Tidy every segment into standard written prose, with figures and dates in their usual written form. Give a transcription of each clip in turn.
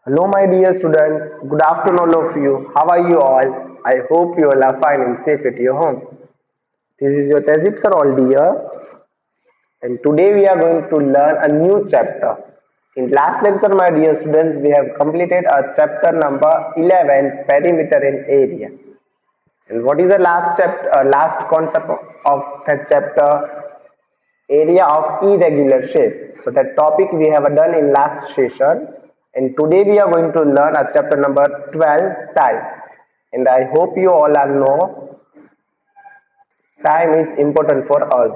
Hello, my dear students. Good afternoon, all of you. How are you all? I hope you all are fine and safe at your home. This is your Tezip sir, all dear, and today we are going to learn a new chapter. In last lecture, my dear students, we have completed our chapter number 11, perimeter and area. And what is the last chapter? Last concept of that chapter? Area of irregular shape. So that topic we have done in last session, and today we are going to learn a chapter number 12, time. And I hope you all are know time is important for us.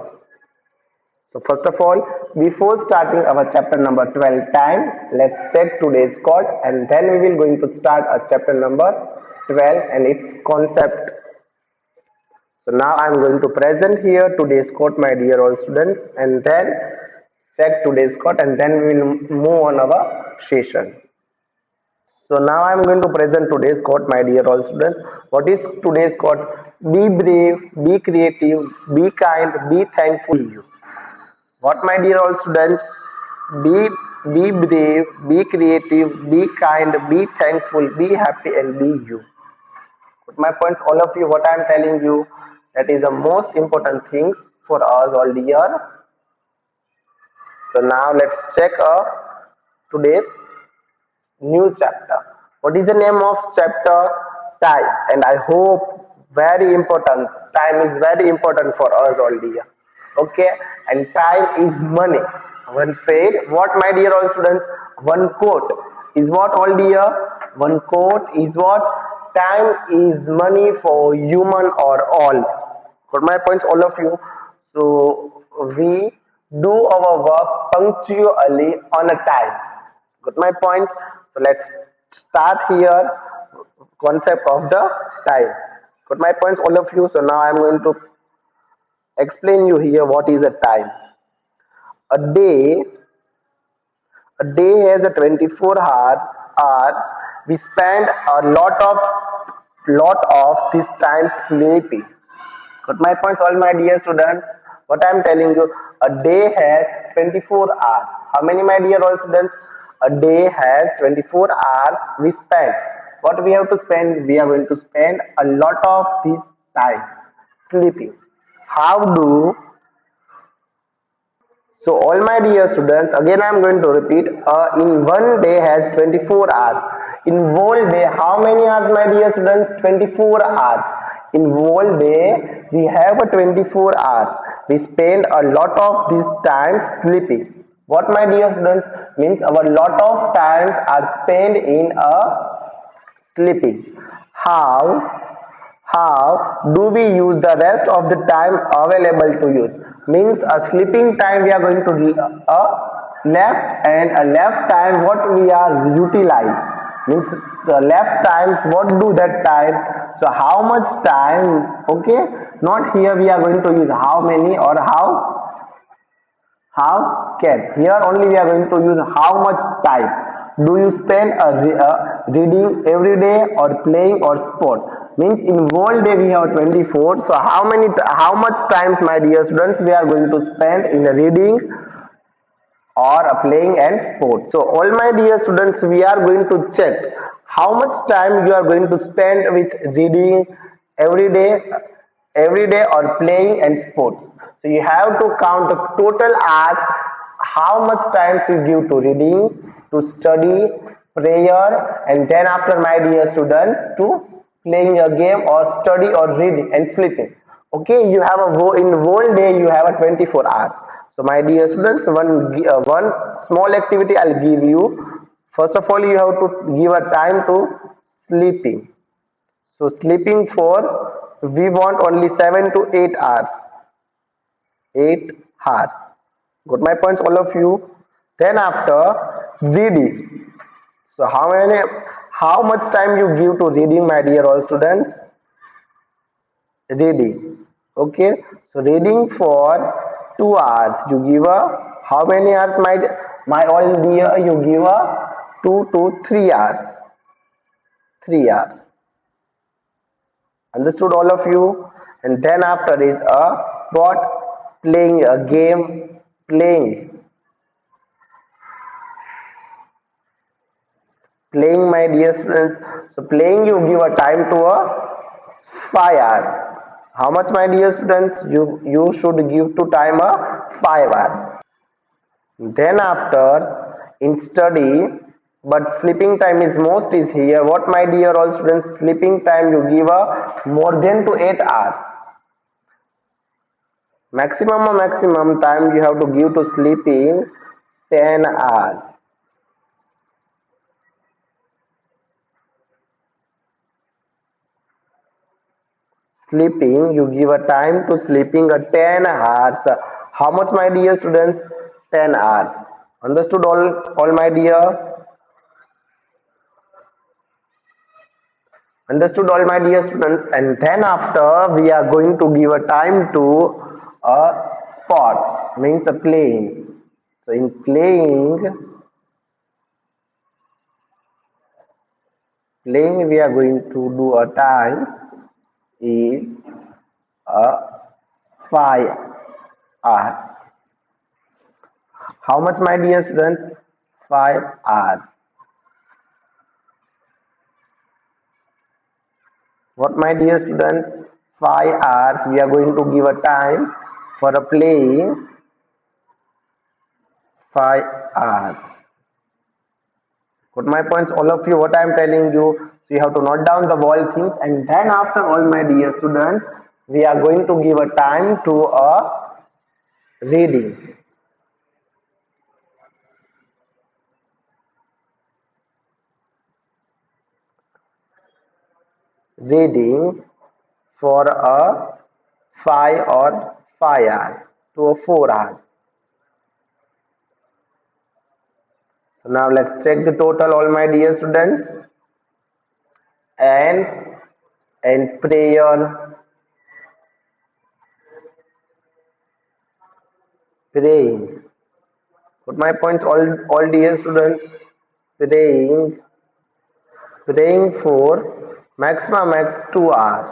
So first of all, before starting our chapter number 12, time, let's check today's code, and then we will going to start a chapter number 12 and its concept. So now I am going to present here today's quote, my dear all students, and then check today's quote, and then we will move on our session. So now I am going to present today's quote, my dear all students. What is today's quote? Be brave, be creative, be kind, be thankful. What, my dear all students? Be be brave, be creative, be kind, be thankful, be happy, and be you. Put my points, all of you. What I am telling you, that is the most important things for us all dear. So now let's check today's new chapter. What is the name of chapter? Time. And I hope very important. Time is very important for us all dear. Okay, and time is money. One said, what, my dear all students? One quote is what, all dear? One quote is what? Time is money for human or all. Got my points, all of you. So we do our work punctually on a time. Got my point? So let's start here. Concept of the time. Got my points, all of you. So now I'm going to explain you here what is a time. A day, a day has a 24 hours. We spend a lot of this time sleeping. Got my points, all my dear students? What I am telling you, a day has 24 hours. How many, my dear all students? A day has 24 hours. We spend. What we have to spend? We are going to spend a lot of this time sleeping. How do So all my dear students, again I am going to repeat, in one day has 24 hours. In whole day, how many hours, my dear students? 24 hours. In whole day, we have a 24 hours. We spend a lot of this time sleeping. What, my dear students? Means our lot of times are spent in a sleeping. How do we use the rest of the time available to use? Means a sleeping time we are going to left, and a left time what we are utilize. Means the left times what do that time. So how much time? Okay, not here we are going to use how many or how can. Here only we are going to use how much time. Do you spend reading every day or playing or sport? Means in whole day we have 24. So how much times, my dear students, we are going to spend in reading or playing and sport? So all my dear students, we are going to check how much time you are going to spend with reading every day every day or playing and sports. So you have to count the total hours, how much times you give to reading, to study, prayer, and then after, my dear students, to playing a game or study or reading and sleeping. Okay, you have in whole day you have a 24 hours. So my dear students, one small activity I'll give you. First of all, you have to give a time to sleeping. So sleeping for, we want only 7 to 8 hours. 8 hours. Got my points, all of you? Then after, reading. So how much time you give to reading, my dear all students? Reading. Okay. So reading for 2 hours. You give a, how many hours, my all dear? You give a 2 to 3 hours. 3 hours. Understood, all of you? And then after is a what? Playing a game, Playing, my dear students. So playing you give a time to a 5 hours. How much, my dear students? You should give to time a 5 hours. Then after in study, but sleeping time is most is here. What, my dear all students? Sleeping time you give a more than to 8 hours. Maximum time you have to give to sleeping 10 hours. Sleeping, you give a time to sleeping a 10 hours. How much, my dear students? 10 hours. Understood all my dear? Understood all my dear students? And then after we are going to give a time to sports, means a playing. So in playing we are going to do a time is a 5 hours. How much, my dear students? 5 hours. What, my dear students? 5 hours we are going to give a time for a playing 5 hours. Got my points, all of you, what I am telling you. So you have to note down the all things, and then after all, my dear students, we are going to give a time to a reading. Reading for a 5 hours to a 4 hours. So now let's check the total, all my dear students. And prayer, praying. Put my points, all dear students. Praying for max 2 hours.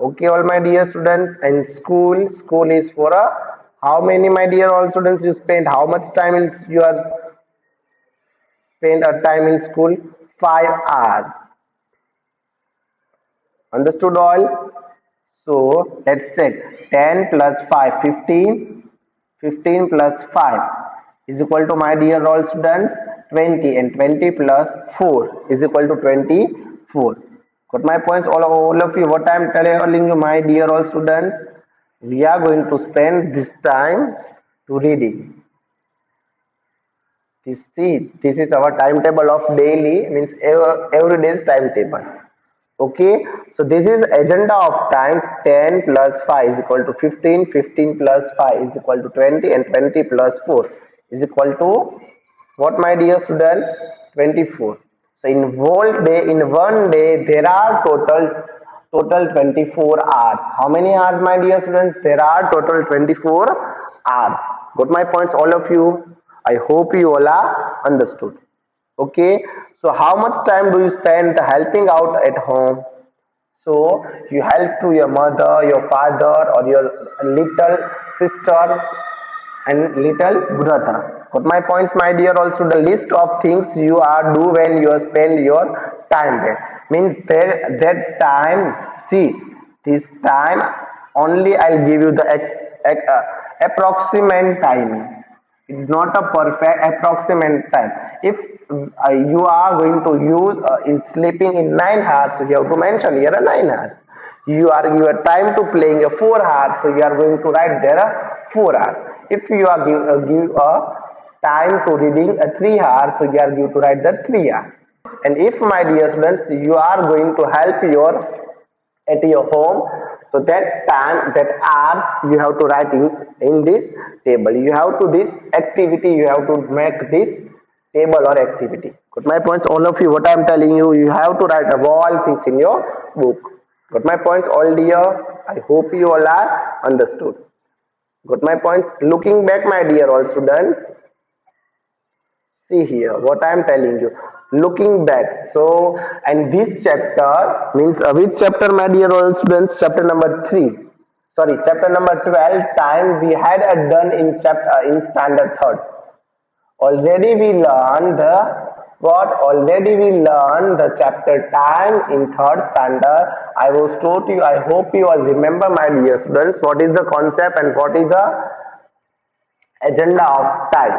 Okay, all my dear students. And school is for a how many, my dear all students? You spend how much time in you are spend a time in school? 5 hours. Understood all? So let's check. 10 plus 5, 15. 15 plus 5 is equal to, my dear all students, 20, and 20 plus 4 is equal to 24. Got my points, all of you? What I am telling you, my dear all students, we are going to spend this time to reading. This is our timetable of daily, means every day's timetable. Okay, so this is agenda of time. 10 plus 5 is equal to 15, 15 plus 5 is equal to 20, and 20 plus 4 is equal to what, my dear students? 24. So in one day there are total 24 hours. How many hours, my dear students? There are total 24 hours. Got my points, all of you? I hope you all are understood. Okay, so how much time do you spend helping out at home? So you help to your mother, your father, or your little sister and little brother. Got my points, my dear? Also the list of things you are do when you spend your time there, means that time. See, this time only I'll give you the approximate time. It's not a perfect approximate time. If you are going to use in sleeping in 9 hours, so you have to mention here a 9 hours. Your time to playing a 4 hours, so you are going to write there a 4 hours. If you are give a time to reading a 3 hours, so you are going to write the 3 hours. And if, my dear students, you are going to help at your home, so that time, that hours, you have to write in this table. You have to this activity, you have to make this table or activity. Got my points, all of you? What I am telling you, you have to write all things in your book. Got my points, all dear? I hope you all are understood. Got my points? Looking back, my dear all students, see here what I am telling you. Looking back, so and this chapter means which chapter, my dear all students? Chapter number 3, sorry, chapter number 12. Time we had done in chapter in standard 3rd. Already we learned the what? Already we learned the chapter time in third standard. I was taught you. I hope you all remember, my dear students, what is the concept and what is the agenda of time.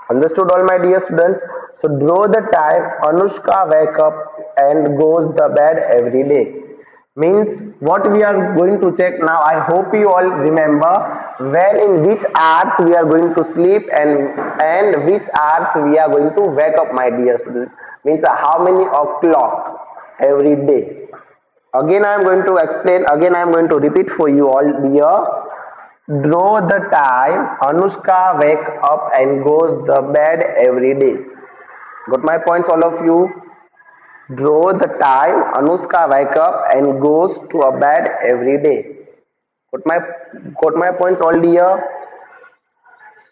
Understood, all my dear students? So draw the time. Anushka wake up and goes the bed every day. Means what we are going to check now. I hope you all remember when in which hours we are going to sleep and which hours we are going to wake up, my dear students. Means how many o'clock every day. Again I am going to explain. Again I am going to repeat for you all, dear. Draw the time. Anushka wake up and goes the bed every day. Got my points, all of you? Draw the time. Anushka wake up and goes to a bed every day. Got my points, all dear?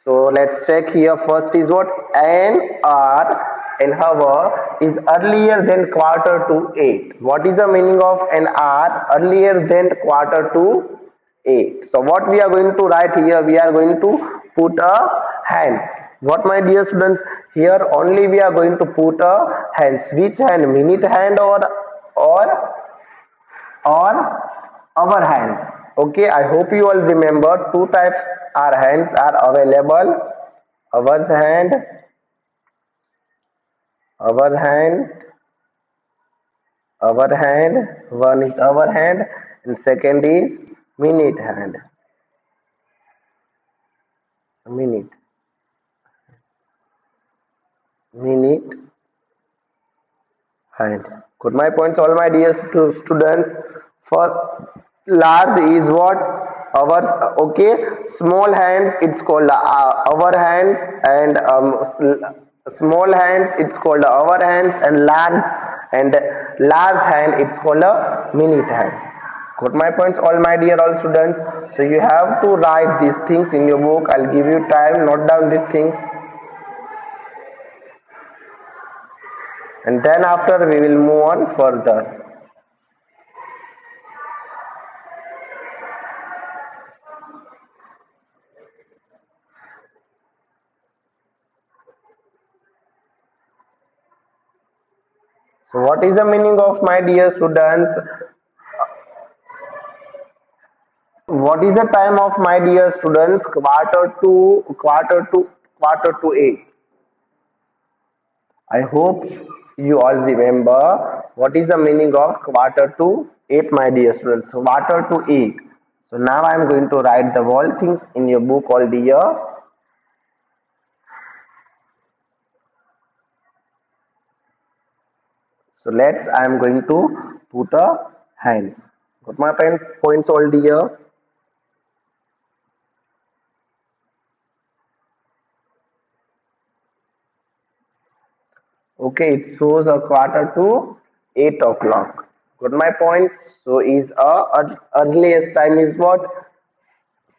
So let's check here. First is what? An hour, an hour is earlier than quarter to 8. What is the meaning of an hour earlier than quarter to 8? So what we are going to write here? We are going to put a hand. What, my dear students? Here only we are going to put a hands. Which hand? Minute hand or or our hands. Okay, I hope you all remember two types our hands are available. Our hand, our hand, our hand. One is our hand and second is minute hand. Minute, minute hand. Good. My points, all my dear students. For large is what? Our, okay. Small hands it's called our hands, and small hands it's called our hands, and large hand it's called a minute hand. Got my points, all my dear all students? So you have to write these things in your book. I'll give you time. Note down these things, and then after we will move on further. So what is the meaning of, my dear students? What is the time of, my dear students? Quarter to 8. I hope you all remember what is the meaning of quarter to 8, my dear students. Quarter to 8. So now I am going to write the whole things in your book, all dear. So let's, I am going to put a hands. Got my points, all dear? Okay, it shows a quarter to 8 o'clock. Got my point? So is earliest time is what?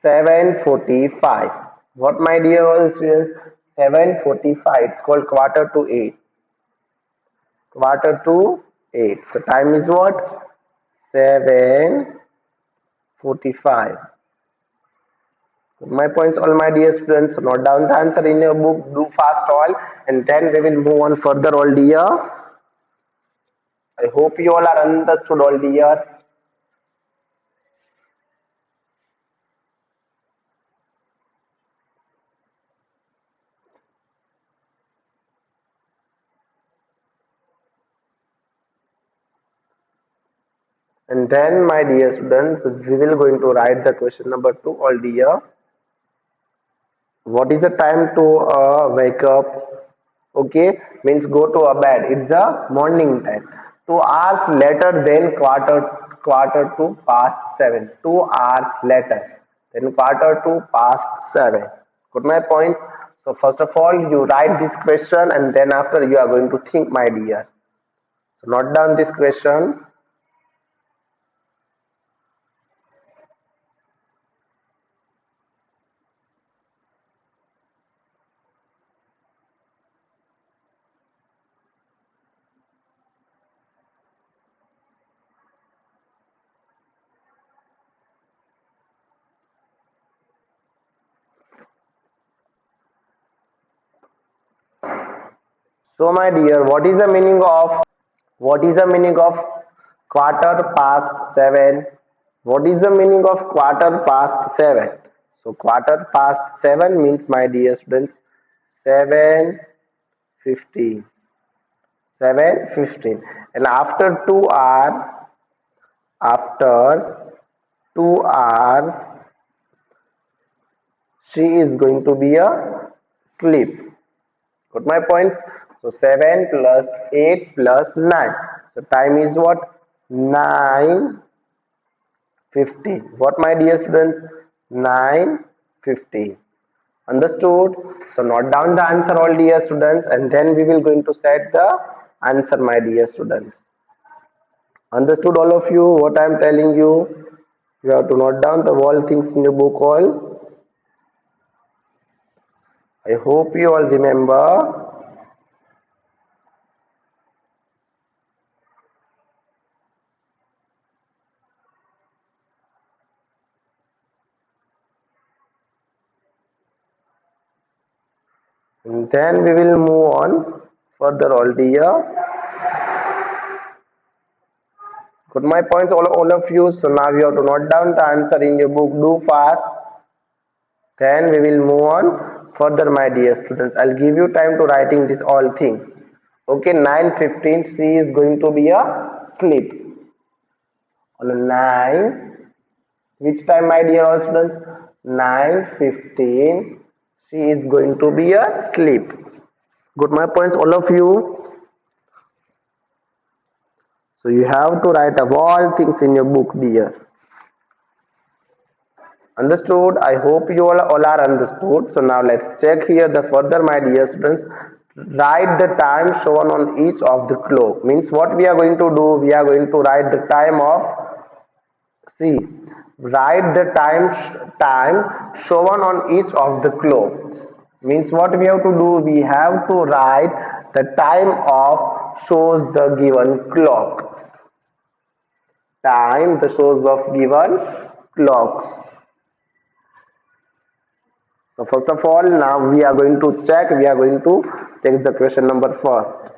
7:45. What, my dear all students? 7:45. It's called quarter to 8. Quarter to 8. So time is what? 7:45. My points, all my dear students. So note down the answer in your book. Do fast all, and then we will move on further, all dear. I hope you all are understood, all dear. And then, my dear students, we will going to write the question number 2, all dear. What is the time to wake up? Okay, means go to a bed. It's the morning time. 2 hours later than quarter to past 7. 2 hours later then quarter to past 7. Got my point? So first of all, you write this question, and then after you are going to think, my dear. So note down this question. So my dear, what is the meaning of quarter past 7? What is the meaning of quarter past 7? So quarter past 7 means, my dear students, 7:15. 7:15. And after 2 hours, she is going to be a sleep. Got my point? So 7 plus 8 plus 9. So time is what? 9:15. What, my dear students? 9:15. Understood? So note down the answer, all dear students, and then we will going to set the answer, my dear students. Understood, all of you, what I am telling you? You have to note down the all things in your book all. I hope you all remember. And then we will move on further, all dear. Got my points, all of you. So now you have to note down the answer in your book. Do fast. Then we will move on further, my dear students. I'll give you time to writing these all things. Okay, 9:15. She is going to be a sleep. On 9. Which time, my dear all students? 9:15. She is going to be a sleep. Got my points, all of you. So you have to write up all things in your book, dear. Understood? I hope you all are understood. So now let's check here the further, my dear students. Write the time shown on each of the clock. Means what we are going to do? We are going to write the time of, see, write the time shown on each of the clocks. Means what we have to do? We have to write the time of shows the given clock. Time the shows of given clocks. So first of all, now we are going to check the question number first.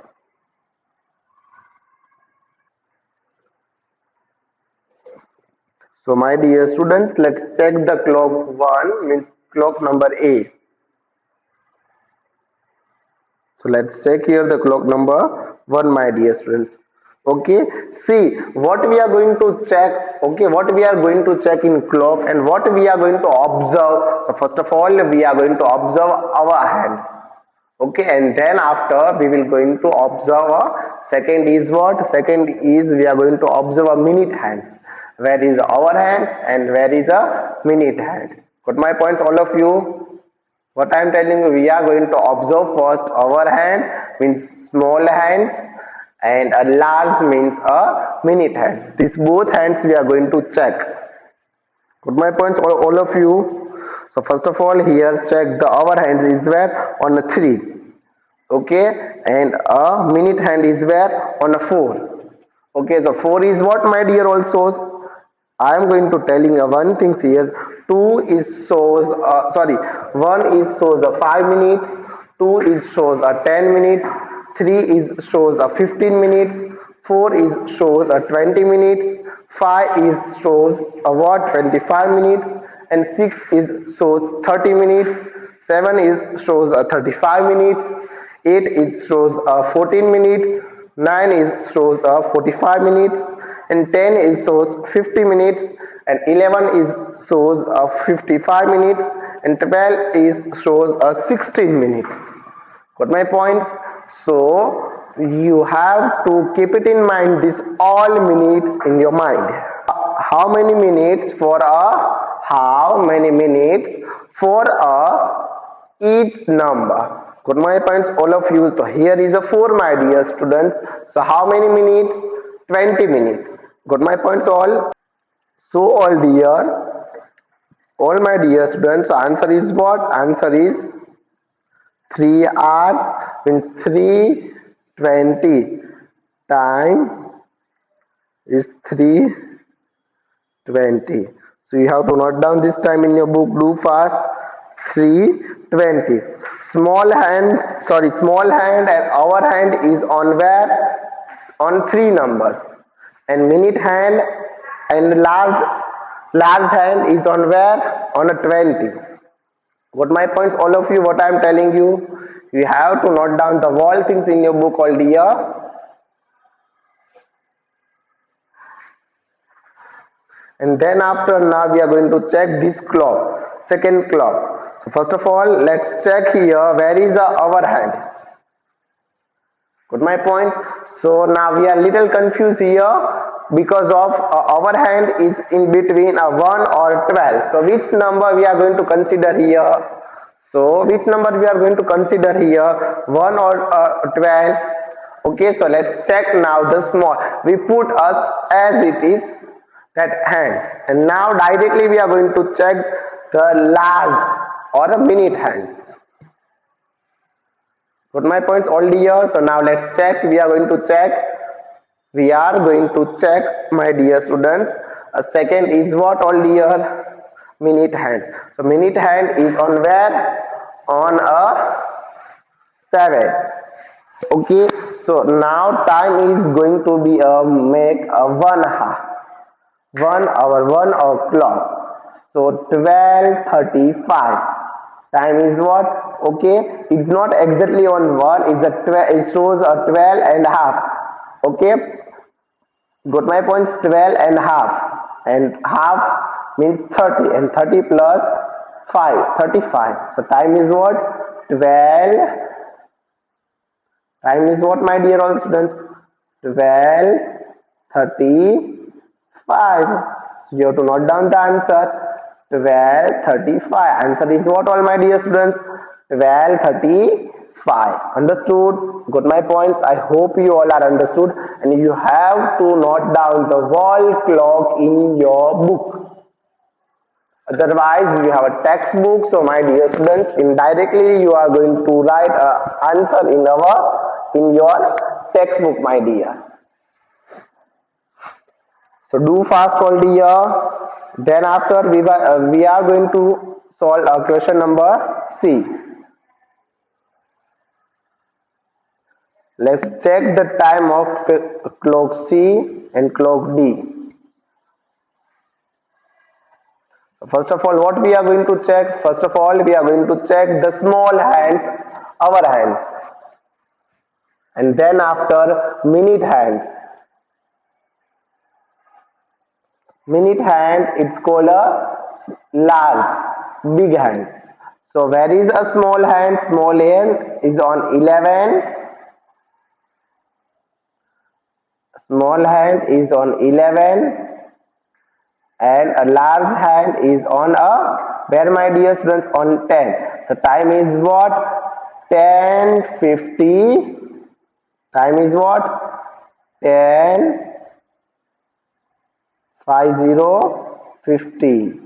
So my dear students, let's check the clock 1, means clock number A. So let's check here the clock number 1, my dear students. Okay, see what we are going to check. Okay, what we are going to check in clock and what we are going to observe. So first of all, we are going to observe our hands. Okay, and then after we will going to observe second is what? Second is we are going to observe a minute hands. Where is our hands and where is a minute hand? Got my points, all of you? What I am telling you, we are going to observe first our hand, means small hands, and a large means a minute hand. These both hands we are going to check. Got my points, all of you? So first of all, here check the our hands is where? On a 3. Okay, and a minute hand is where? On a 4. Okay, so 4 is what, my dear? Also, I am going to telling you one thing here. 2 is shows 1 is shows a 5 minutes, 2 is shows a 10 minutes, 3 is shows a 15 minutes, 4 is shows a 20 minutes, 5 is shows a what? 25 minutes, and 6 is shows 30 minutes, 7 is shows a 35 minutes, 8 is shows a 14 minutes, 9 is shows a 45 minutes, and 10 is shows 50 minutes, and 11 is shows 55 minutes, and 12 is shows 16 minutes. Got my point? So you have to keep it in mind, this all minutes in your mind. How many minutes for each number? Got my points, all of you? So here is a 4, my dear students. So how many minutes? 20 minutes. Got my points all? So all my dear students, so answer is what? Answer is 3 hours means 3:20. Time is 3:20. So you have to note down this time in your book. Do fast. 320. Small hand and hour hand is on where? On three numbers. And minute hand and large hand is on where? On a 20. Got my points, all of you? What I am telling you, you have to note down the all things in your book all dear. And then after, now we are going to check this clock, second clock. So first of all, let's check here where is the hour hand. Got my points? So now we are little confused here because of our hand is in between a 1 or 12. So which number we are going to consider here? So which number we are going to consider here? 1 or 12? Okay, so let's check now the small. We put us as it is that hands. And now directly we are going to check the large or a minute hands. Got my points all dear? So now let's check. We are going to check, my dear students. A second is what all dear? Minute hand. So minute hand is on where? On a 7. Okay, so now time is going to be make a 1 hour. 1 hour, 1 o'clock. So 12:35. Time is what? Okay, it's not exactly on 1, it's a 12, it shows a 12 and a half. Okay, got my points? 12 and a half, and half means 30, and 30 plus 5, 35. So time is what? 12. Time is what, my dear all students? 12:35. So you have to note down the answer. 12:35. Answer is what, all my dear students? 12:35. Understood? Got my points? I hope you all are understood. And you have to note down the wall clock in your book. Otherwise, you have a textbook. So, my dear students, indirectly you are going to write an answer in your textbook, my dear. So do fast all dear. Then after we are going to solve question number C. Let's check the time of clock C and clock D. First of all, what we are going to check? First of all, we are going to check the small hands, hour hands. And then after, minute hands. Minute hand, it's called a large, big hand. So where is a small hand? Small hand is on 11. Small hand is on 11. And a large hand is on where, my dear students? On 10. So time is what? 10:50. Time is what? 10:50.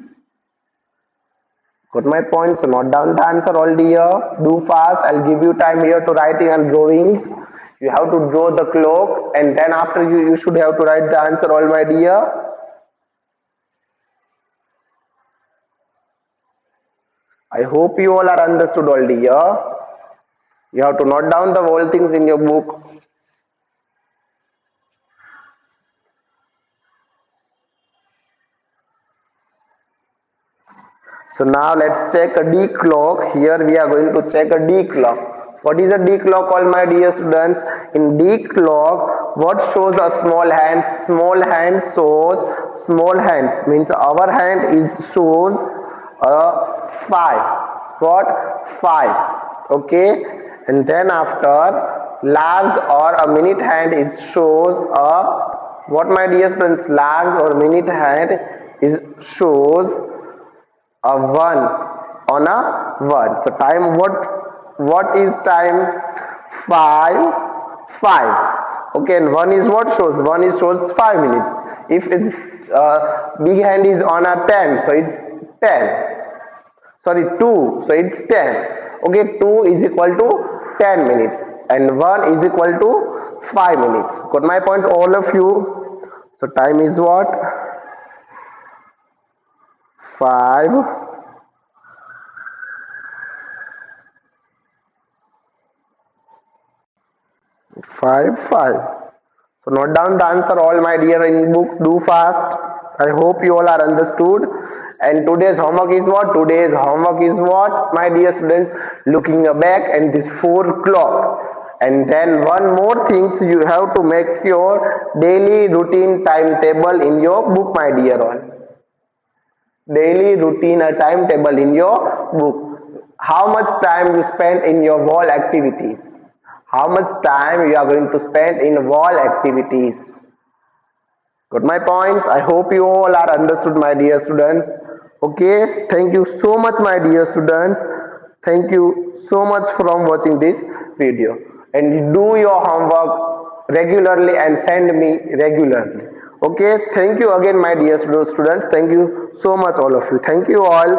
Got my point? So note down the answer all dear. Do fast. I'll give you time here to writing and drawing. You have to draw the clock, and then after you should have to write the answer all, my dear. I hope you all are understood all dear. You have to note down the whole things in your book. So now let's check a D clock. Here we are going to check a D clock. What is a D clock, all my dear students? In D clock, what shows a small hand? Small hand shows, small hands means our hand is shows a 5. What? 5. Okay. And then after, large or a minute hand, it shows a, what, my dear students? Large or minute hand is shows a 1 on a 1. So time, what is time? 5. Okay, and 1 is what shows? 1 is shows 5 minutes. If it's big hand is on a 10, so it's 10. Sorry, 2, so it's 10. Okay, 2 is equal to 10 minutes and 1 is equal to 5 minutes. Got my points, all of you? So time is what? 5 5. So note down the answer all my dear in book. Do fast. I hope you all are understood. And today's homework is what? Today's homework is what, my dear students? Looking back and this 4 o'clock. And then one more thing, so you have to make your daily routine timetable in your book, my dear all. Daily routine a timetable in your book. How much time you spend in your wall activities? How much time you are going to spend in wall activities? Got my points? I hope you all are understood, my dear students. Okay, thank you so much, my dear students. Thank you so much for watching this video. And do your homework regularly and send me regularly. Okay, thank you again, my dear students. Thank you so much, all of you. Thank you all.